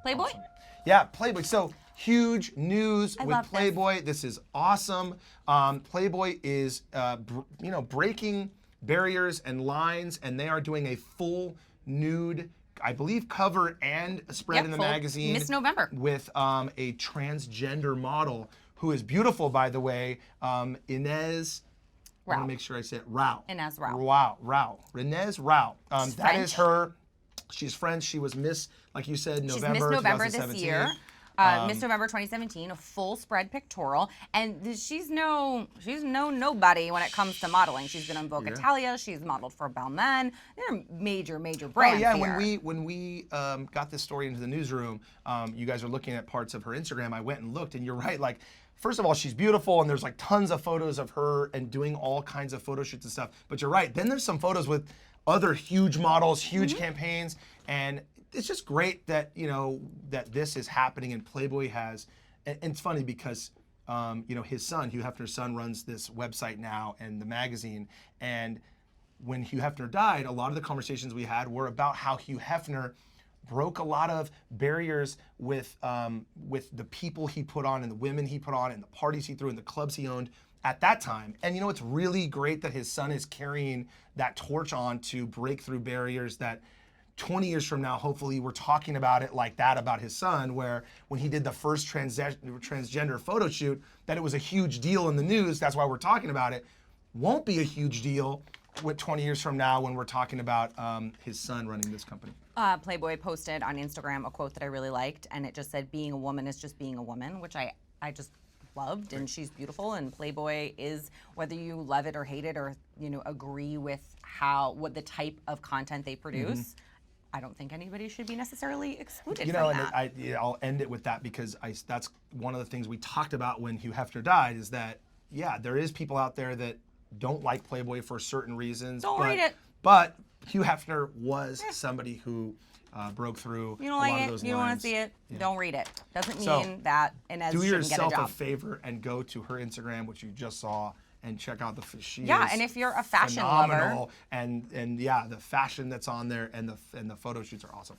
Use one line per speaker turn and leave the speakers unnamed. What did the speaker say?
Playboy?
Awesome. Yeah, Playboy. So huge news with
love
Playboy. This is awesome. Playboy is, breaking barriers and lines, and they are doing a full nude, I believe, cover and a spread in the
full
magazine.
Miss November.
With a transgender model who is beautiful, by the way, Ines. I want to make sure I say it. Rau.
Ines Rau.
Rau. Ines Rau. That
French.
is her. She's French. She was Miss, like you said,
She's
November
Miss November
2017.
this year. Miss November 2017, a full spread pictorial, and she's no nobody when it comes to modeling. She's been on Vogue Italia. She's modeled for Balmain. They're major brands.
Oh yeah,
here.
when we got this story into the newsroom, you guys are looking at parts of her Instagram. I went and looked, and you're right. Like, first of all, she's beautiful, and there's like tons of photos of her and doing all kinds of photo shoots and stuff. But you're right. Then there's some photos with other huge models, huge campaigns, and it's just great that that this is happening, and Playboy has. And it's funny because his son, Hugh Hefner's son, runs this website now and the magazine. And when Hugh Hefner died, a lot of the conversations we had were about how Hugh Hefner broke a lot of barriers with the people he put on and the women he put on and the parties he threw and the clubs he owned at that time. And it's really great that his son is carrying that torch on to break through barriers that 20 years from now, hopefully we're talking about it like that about his son, where when he did the first transgender photo shoot, that it was a huge deal in the news. That's why we're talking about it. Won't be a huge deal with 20 years from now when we're talking about his son running this company.
Playboy posted on Instagram a quote that I really liked, and it just said, "Being a woman is just being a woman," which I just loved, and she's beautiful, and Playboy is, whether you love it or hate it or agree with what the type of content they produce, I don't think anybody should be necessarily excluded from that.
And I'll end it with that because that's one of the things we talked about when Hugh Hefner died, is that, yeah, there is people out there that don't like Playboy for certain reasons.
Don't read it.
But Hugh Hefner was somebody who broke through
You don't
a
like
lot of
it,
those
you don't want
lines.
to see it, don't read it. Doesn't
So,
mean that Ines
do
shouldn't get a
yourself
job.
a favor and go to her Instagram, which you just saw, and check out she
Yeah,
is
and if you're a fashion
phenomenal,
lover,
and yeah, the fashion that's on there and the photo shoots are awesome.